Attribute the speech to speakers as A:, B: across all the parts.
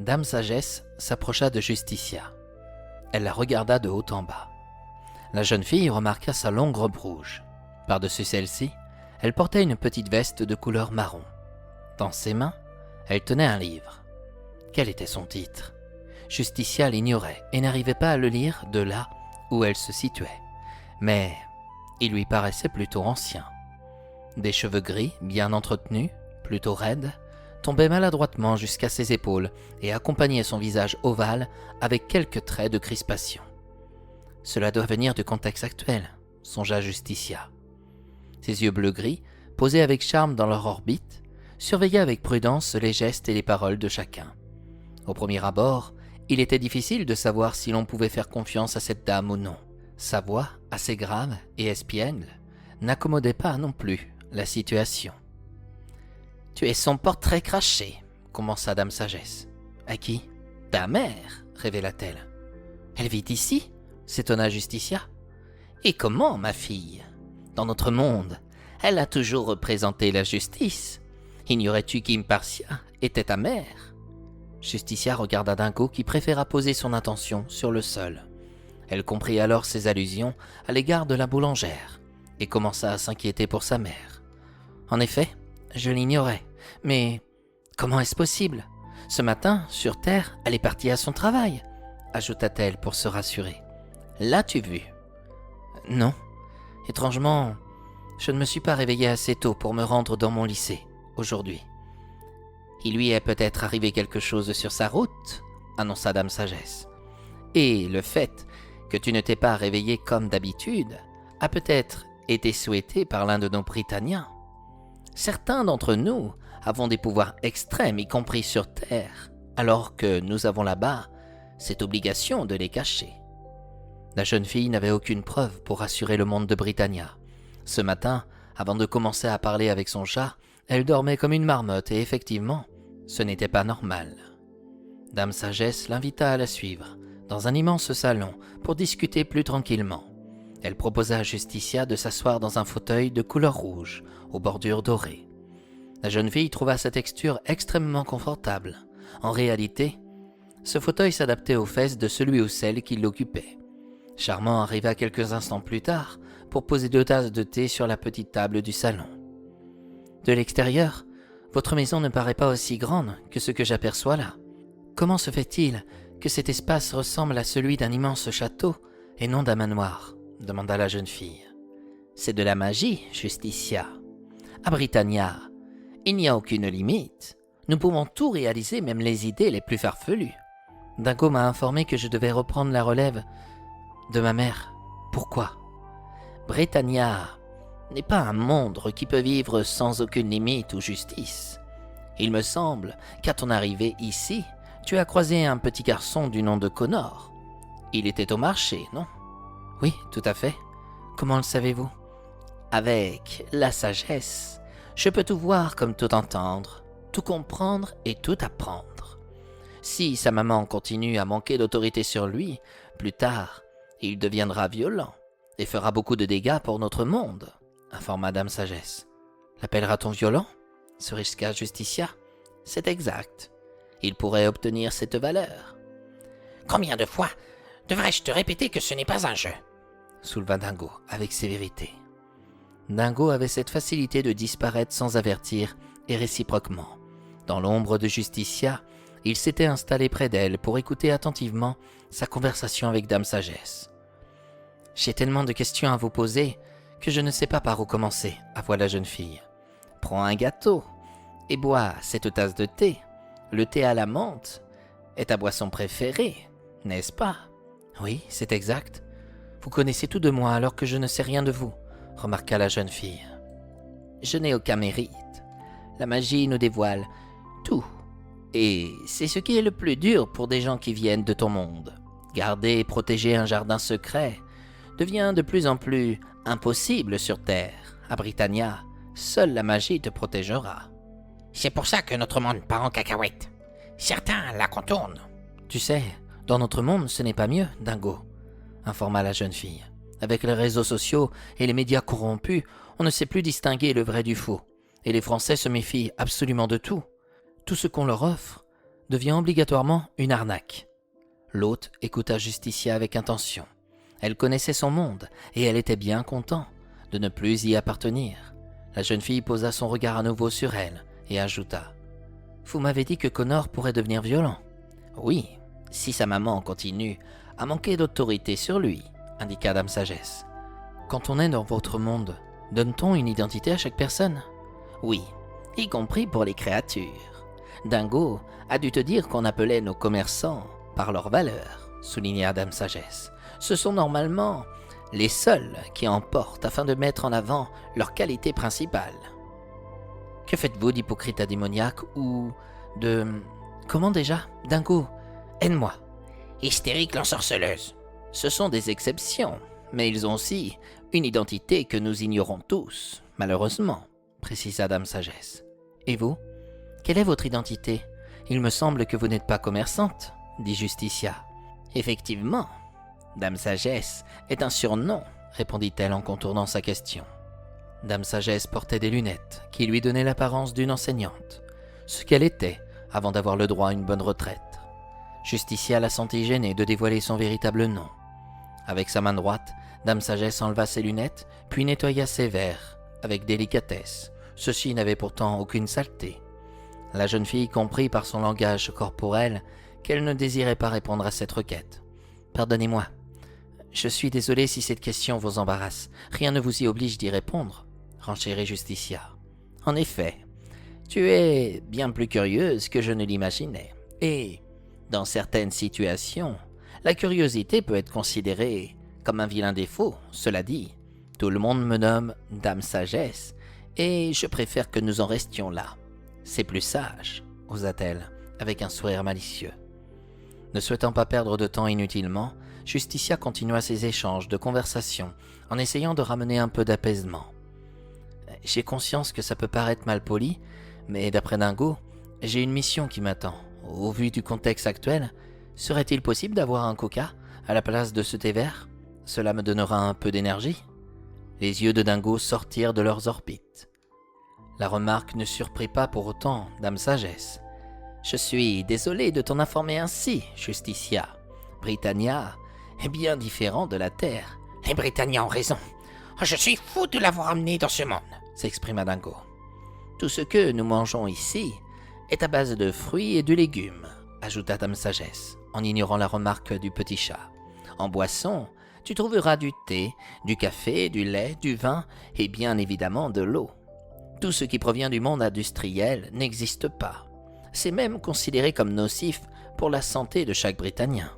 A: Dame Sagesse s'approcha de Justicia. Elle la regarda de haut en bas. La jeune fille remarqua sa longue robe rouge. Par-dessus celle-ci, elle portait une petite veste de couleur marron. Dans ses mains, elle tenait un livre. Quel était son titre? Justicia l'ignorait et n'arrivait pas à le lire de là où elle se situait. Mais il lui paraissait plutôt ancien. Des cheveux gris, bien entretenus, plutôt raides, tombaient maladroitement jusqu'à ses épaules et accompagnaient son visage ovale avec quelques traits de crispation. Cela doit venir du contexte actuel, songea Justicia. Ses yeux bleu-gris, posés avec charme dans leur orbite, surveillaient avec prudence les gestes et les paroles de chacun. Au premier abord, il était difficile de savoir si l'on pouvait faire confiance à cette dame ou non. Sa voix, assez grave et espiègle, n'accommodait pas non plus la situation. « Tu es son portrait craché, » commença Dame Sagesse. « À qui ?»« Ta mère, » révéla-t-elle. « Elle vit ici ?» s'étonna Justicia. « Et comment, ma fille ? Dans notre monde, elle a toujours représenté la justice. Ignorais-tu qu'Impartia était ta mère ?» Justicia regarda Dingo qui préféra poser son attention sur le sol. Elle comprit alors ses allusions à l'égard de la boulangère et commença à s'inquiéter pour sa mère. « En effet, je l'ignorais, mais comment est-ce possible ? Ce matin, sur Terre, elle est partie à son travail, » ajouta-t-elle pour se rassurer. « L'as-tu vu ? » ?»« Non. Étrangement, je ne me suis pas réveillée assez tôt pour me rendre dans mon lycée, aujourd'hui. » « Il lui est peut-être arrivé quelque chose sur sa route, » annonça Dame Sagesse. « Et le fait que tu ne t'es pas réveillé comme d'habitude a peut-être été souhaité par l'un de nos Britanniens. Certains d'entre nous avons des pouvoirs extrêmes, y compris sur Terre, alors que nous avons là-bas cette obligation de les cacher. » La jeune fille n'avait aucune preuve pour rassurer le monde de Britannia. Ce matin, avant de commencer à parler avec son chat, elle dormait comme une marmotte et effectivement, ce n'était pas normal. Dame Sagesse l'invita à la suivre, dans un immense salon, pour discuter plus tranquillement. Elle proposa à Justicia de s'asseoir dans un fauteuil de couleur rouge, aux bordures dorées. La jeune fille trouva sa texture extrêmement confortable. En réalité, ce fauteuil s'adaptait aux fesses de celui ou celle qui l'occupait. Charmant arriva quelques instants plus tard pour poser 2 tasses de thé sur la petite table du salon. De l'extérieur, votre maison ne paraît pas aussi grande que ce que j'aperçois là. Comment se fait-il que cet espace ressemble à celui d'un immense château et non d'un manoir ? Demanda la jeune fille. C'est de la magie, Justicia. À Britannia, il n'y a aucune limite. Nous pouvons tout réaliser, même les idées les plus farfelues. Dingo m'a informé que je devais reprendre la relève de ma mère. Pourquoi ? Britannia n'est pas un monde qui peut vivre sans aucune limite ou justice. Il me semble qu'à ton arrivée ici, tu as croisé un petit garçon du nom de Connor. Il était au marché, non ? Oui, tout à fait. Comment le savez-vous ? Avec la sagesse, je peux tout voir comme tout entendre, tout comprendre et tout apprendre. Si sa maman continue à manquer d'autorité sur lui, plus tard, il deviendra violent et fera beaucoup de dégâts pour notre monde, informa Dame Sagesse. L'appellera-t-on violent ? Se risqua Justicia. C'est exact. Il pourrait obtenir cette valeur. Combien de fois devrais-je te répéter que ce n'est pas un jeu ? Souleva Dingo avec sévérité. Dingo avait cette facilité de disparaître sans avertir et réciproquement. Dans l'ombre de Justicia, il s'était installé près d'elle pour écouter attentivement sa conversation avec Dame Sagesse. « J'ai tellement de questions à vous poser que je ne sais pas par où commencer, » avoua la jeune fille. « Prends un gâteau et bois cette tasse de thé. Le thé à la menthe est ta boisson préférée, n'est-ce pas ? » « Oui, c'est exact. Vous connaissez tout de moi alors que je ne sais rien de vous, » remarqua la jeune fille. « Je n'ai aucun mérite. La magie nous dévoile tout. Et c'est ce qui est le plus dur pour des gens qui viennent de ton monde. Garder et protéger un jardin secret devient de plus en plus impossible sur Terre. À Britannia, seule la magie te protégera. » C'est pour ça que notre monde part en cacahuète. Certains la contournent. Tu sais, dans notre monde, ce n'est pas mieux, Dingo, informa la jeune fille. Avec les réseaux sociaux et les médias corrompus, on ne sait plus distinguer le vrai du faux. Et les Français se méfient absolument de tout. Tout ce qu'on leur offre devient obligatoirement une arnaque. L'hôte écouta Justicia avec intention. Elle connaissait son monde et elle était bien contente de ne plus y appartenir. La jeune fille posa son regard à nouveau sur elle et ajouta « Vous m'avez dit que Connor pourrait devenir violent. »« Oui, si sa maman continue à manquer d'autorité sur lui, » indiqua Dame Sagesse. « Quand on est dans votre monde, donne-t-on une identité à chaque personne ?»« Oui, y compris pour les créatures. Dingo a dû te dire qu'on appelait nos commerçants par leur valeur, » souligna Dame Sagesse. « Ce sont normalement les seuls qui en portent afin de mettre en avant leur qualité principale. » « Que faites-vous d'hypocrite à démoniaque ou de... Comment déjà ? Dingo, aide-moi. »« Hystérique l'ensorceleuse. » « Ce sont des exceptions, mais ils ont aussi une identité que nous ignorons tous, malheureusement, » précisa Dame Sagesse. « Et vous ? Quelle est votre identité ? Il me semble que vous n'êtes pas commerçante, » dit Justicia. « Effectivement, Dame Sagesse est un surnom, » répondit-elle en contournant sa question. Dame Sagesse portait des lunettes qui lui donnaient l'apparence d'une enseignante, ce qu'elle était avant d'avoir le droit à une bonne retraite. Justicia la sentit gênée de dévoiler son véritable nom. Avec sa main droite, Dame Sagesse enleva ses lunettes, puis nettoya ses verres, avec délicatesse. Ceux-ci n'avaient pourtant aucune saleté. La jeune fille comprit par son langage corporel qu'elle ne désirait pas répondre à cette requête. « Pardonnez-moi. Je suis désolé si cette question vous embarrasse. Rien ne vous y oblige d'y répondre, » renchérit Justicia. « En effet, tu es bien plus curieuse que je ne l'imaginais. Et, dans certaines situations, la curiosité peut être considérée comme un vilain défaut. Cela dit, tout le monde me nomme Dame Sagesse, et je préfère que nous en restions là. C'est plus sage, » osa-t-elle, avec un sourire malicieux. Ne souhaitant pas perdre de temps inutilement, Justicia continua ses échanges de conversation en essayant de ramener un peu d'apaisement. « J'ai conscience que ça peut paraître malpoli, mais d'après Dingo, j'ai une mission qui m'attend. Au vu du contexte actuel, serait-il possible d'avoir un coca à la place de ce thé vert ? Cela me donnera un peu d'énergie. » Les yeux de Dingo sortirent de leurs orbites. La remarque ne surprit pas pour autant Dame Sagesse. « Je suis désolé de t'en informer ainsi, Justicia. Britannia est bien différent de la Terre. »« Les Britanniens ont raison. Je suis fou de l'avoir amené dans ce monde, » s'exprima Dingo. « Tout ce que nous mangeons ici est à base de fruits et de légumes, » ajouta Dame Sagesse, en ignorant la remarque du petit chat. « En boisson, tu trouveras du thé, du café, du lait, du vin et bien évidemment de l'eau. Tout ce qui provient du monde industriel n'existe pas. C'est même considéré comme nocif pour la santé de chaque Britannia. »«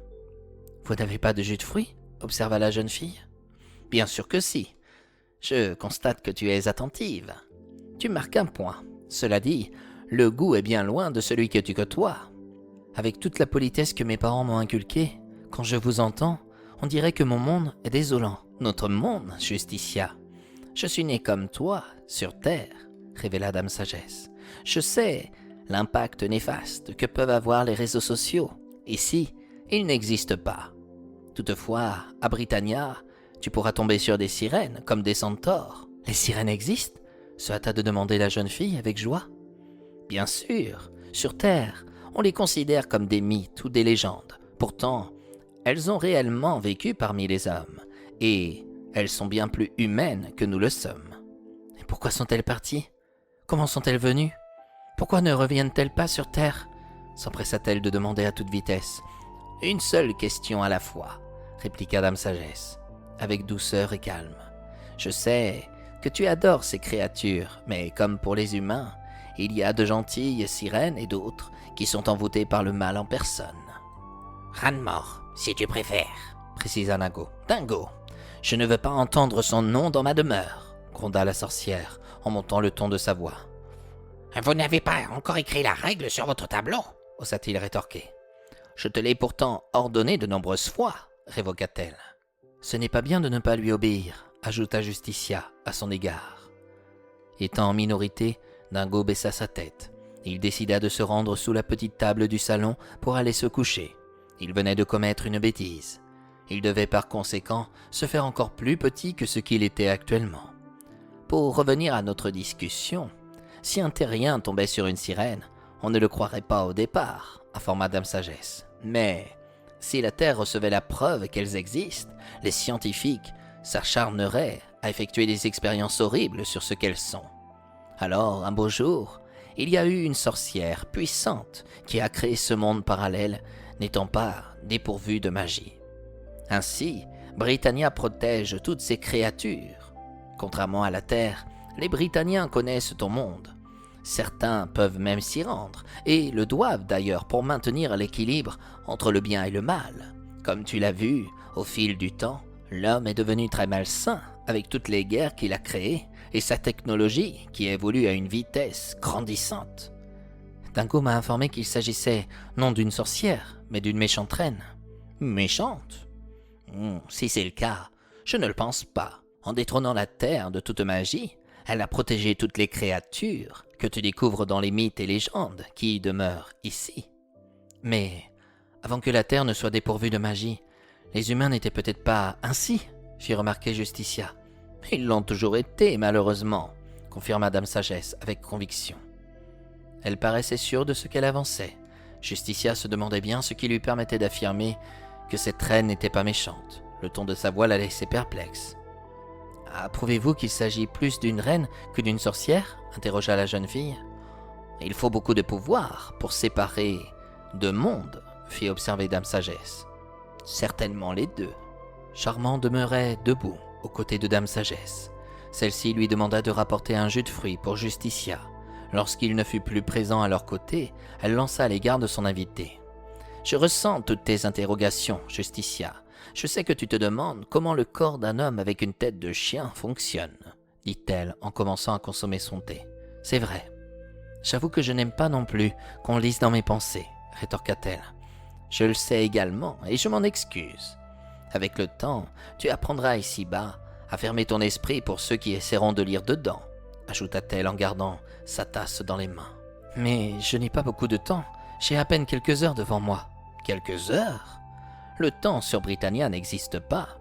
A: Vous n'avez pas de jus de fruits ?» observa la jeune fille. « Bien sûr que si. Je constate que tu es attentive. Tu marques un point. Cela dit, le goût est bien loin de celui que tu côtoies. Avec toute la politesse que mes parents m'ont inculquée, quand je vous entends, on dirait que mon monde est désolant. »« Notre monde, Justicia. Je suis né comme toi, sur Terre, » révéla Dame Sagesse. « Je sais l'impact néfaste que peuvent avoir les réseaux sociaux. Ici, ils n'existent pas. Toutefois, à Britannia, tu pourras tomber sur des sirènes comme des centaures. »« Les sirènes existent ?» se hâta de demander la jeune fille avec joie. « Bien sûr, sur Terre, on les considère comme des mythes ou des légendes. Pourtant, elles ont réellement vécu parmi les hommes, et elles sont bien plus humaines que nous le sommes. »« Et pourquoi sont-elles parties ? Comment sont-elles venues ? Pourquoi ne reviennent-elles pas sur Terre ?» s'empressa-t-elle de demander à toute vitesse. « Une seule question à la fois, » répliqua Dame Sagesse, avec douceur et calme. « Je sais que tu adores ces créatures, mais comme pour les humains, il y a de gentilles sirènes et d'autres qui sont envoûtées par le mal en personne. »« Ranmore, si tu préfères, » précisa Dingo. « Je ne veux pas entendre son nom dans ma demeure, » gronda la sorcière en montant le ton de sa voix. « Vous n'avez pas encore écrit la règle sur votre tableau, » osa-t-il rétorquer. « Je te l'ai pourtant ordonné de nombreuses fois, » révoqua-t-elle. « Ce n'est pas bien de ne pas lui obéir, » ajouta Justicia à son égard. Étant en minorité, Dingo baissa sa tête. Il décida de se rendre sous la petite table du salon pour aller se coucher. Il venait de commettre une bêtise. Il devait par conséquent se faire encore plus petit que ce qu'il était actuellement. Pour revenir à notre discussion, si un terrien tombait sur une sirène, On ne le croirait pas au départ, informa Dame Sagesse. Mais si la Terre recevait la preuve qu'elles existent, les scientifiques s'acharneraient à effectuer des expériences horribles sur ce qu'elles sont. Alors, un beau jour, il y a eu une sorcière puissante qui a créé ce monde parallèle, n'étant pas dépourvu de magie. Ainsi, Britannia protège toutes ces créatures. Contrairement à la Terre, les Britanniens connaissent ton monde. Certains peuvent même s'y rendre, et le doivent d'ailleurs pour maintenir l'équilibre entre le bien et le mal. Comme tu l'as vu, au fil du temps, l'homme est devenu très malsain avec toutes les guerres qu'il a créées et sa technologie qui évolue à une vitesse grandissante. Dingo m'a informé qu'il s'agissait non d'une sorcière, mais d'une méchante reine. Méchante ? Si c'est le cas, je ne le pense pas. En détrônant la Terre de toute magie, elle a protégé toutes les créatures que tu découvres dans les mythes et légendes qui demeurent ici. Mais avant que la Terre ne soit dépourvue de magie, les humains n'étaient peut-être pas ainsi, fit remarquer Justicia. Ils l'ont toujours été, malheureusement, confirma Dame Sagesse avec conviction. Elle paraissait sûre de ce qu'elle avançait. Justicia se demandait bien ce qui lui permettait d'affirmer que cette reine n'était pas méchante. Le ton de sa voix la laissait perplexe. « Approuvez-vous qu'il s'agit plus d'une reine que d'une sorcière ?» interrogea la jeune fille. « Il faut beaucoup de pouvoir pour séparer deux mondes » fit observer Dame Sagesse. « Certainement les deux. » Charmant demeurait debout, aux côtés de Dame Sagesse. Celle-ci lui demanda de rapporter un jus de fruits pour Justicia. Lorsqu'il ne fut plus présent à leur côté, elle lança à l'égard de son invité. « Je ressens toutes tes interrogations, Justicia. Je sais que tu te demandes comment le corps d'un homme avec une tête de chien fonctionne, dit-elle en commençant à consommer son thé. C'est vrai. J'avoue que je n'aime pas non plus qu'on lise dans mes pensées, rétorqua-t-elle. Je le sais également et je m'en excuse. Avec le temps, tu apprendras ici-bas à fermer ton esprit pour ceux qui essaieront de lire dedans, ajouta-t-elle en gardant sa tasse dans les mains. Mais je n'ai pas beaucoup de temps, j'ai à peine quelques heures devant moi. Quelques heures ? Le temps sur Britannia n'existe pas.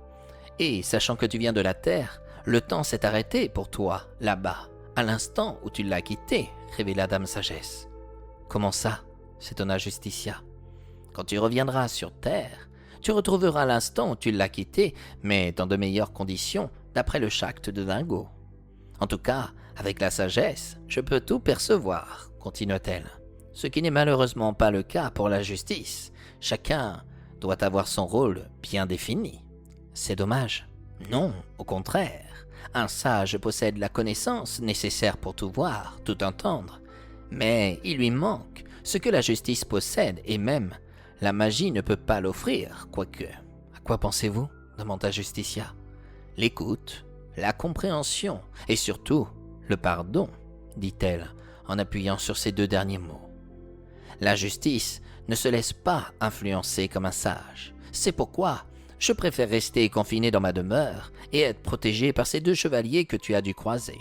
A: Et sachant que tu viens de la Terre, le temps s'est arrêté pour toi, là-bas, à l'instant où tu l'as quitté, révéla Dame Sagesse. Comment ça ? S'étonna Justicia. Quand tu reviendras sur Terre, tu retrouveras l'instant où tu l'as quitté, mais dans de meilleures conditions, d'après le chacte de Dingo. En tout cas, avec la sagesse, je peux tout percevoir, continua-t-elle. Ce qui n'est malheureusement pas le cas pour la justice. Chacun doit avoir son rôle bien défini. C'est dommage. Non, au contraire. Un sage possède la connaissance nécessaire pour tout voir, tout entendre. Mais il lui manque ce que la justice possède et même la magie ne peut pas l'offrir, quoique. À quoi pensez-vous ? Demanda Justicia. L'écoute, la compréhension et surtout le pardon, dit-elle en appuyant sur ces deux derniers mots. La justice ne se laisse pas influencer comme un sage. C'est pourquoi je préfère rester confiné dans ma demeure et être protégé par ces deux chevaliers que tu as dû croiser.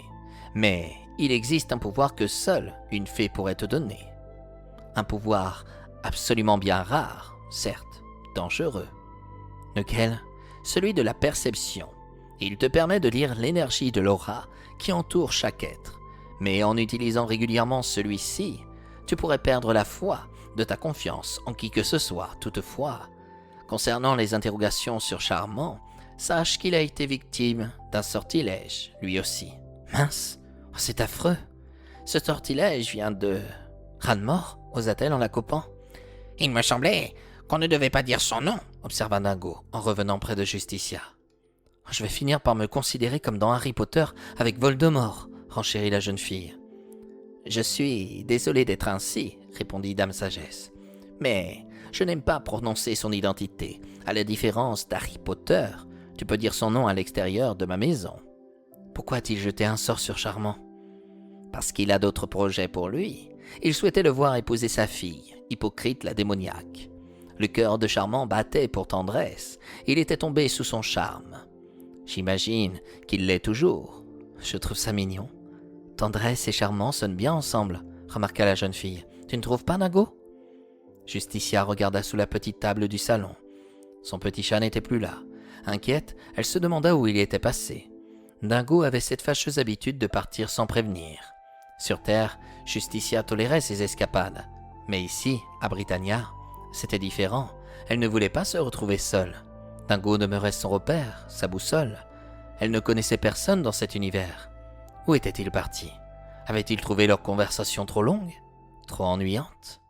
A: Mais il existe un pouvoir que seule une fée pourrait te donner. Un pouvoir absolument bien rare, certes, dangereux. Lequel ? Celui de la perception. Il te permet de lire l'énergie de l'aura qui entoure chaque être. Mais en utilisant régulièrement celui-ci, tu pourrais perdre la foi de ta confiance en qui que ce soit. Toutefois, concernant les interrogations sur Charmant, sache qu'il a été victime d'un sortilège, lui aussi. Mince, c'est affreux. Ce sortilège vient de... Ranmore, osa-t-elle en la coupant. Il me semblait qu'on ne devait pas dire son nom, observa Dingo en revenant près de Justicia. Je vais finir par me considérer comme dans Harry Potter avec Voldemort, renchérit la jeune fille. Je suis désolé d'être ainsi, répondit Dame Sagesse. Mais je n'aime pas prononcer son identité. À la différence d'Harry Potter, tu peux dire son nom à l'extérieur de ma maison. Pourquoi a-t-il jeté un sort sur Charmant ? Parce qu'il a d'autres projets pour lui. Il souhaitait le voir épouser sa fille, Hypocrite la démoniaque. Le cœur de Charmant battait pour tendresse. Il était tombé sous son charme. J'imagine qu'il l'est toujours. Je trouve ça mignon. Tendresse et charmant sonnent bien ensemble, remarqua la jeune fille. Tu ne trouves pas, Dingo ? Justicia regarda sous la petite table du salon. Son petit chat n'était plus là. Inquiète, elle se demanda où il était passé. Dingo avait cette fâcheuse habitude de partir sans prévenir. Sur Terre, Justicia tolérait ses escapades. Mais ici, à Britannia, c'était différent. Elle ne voulait pas se retrouver seule. Dingo demeurait son repère, sa boussole. Elle ne connaissait personne dans cet univers. Où étaient-ils partis? Avaient-ils trouvé leur conversation trop longue? Trop ennuyante?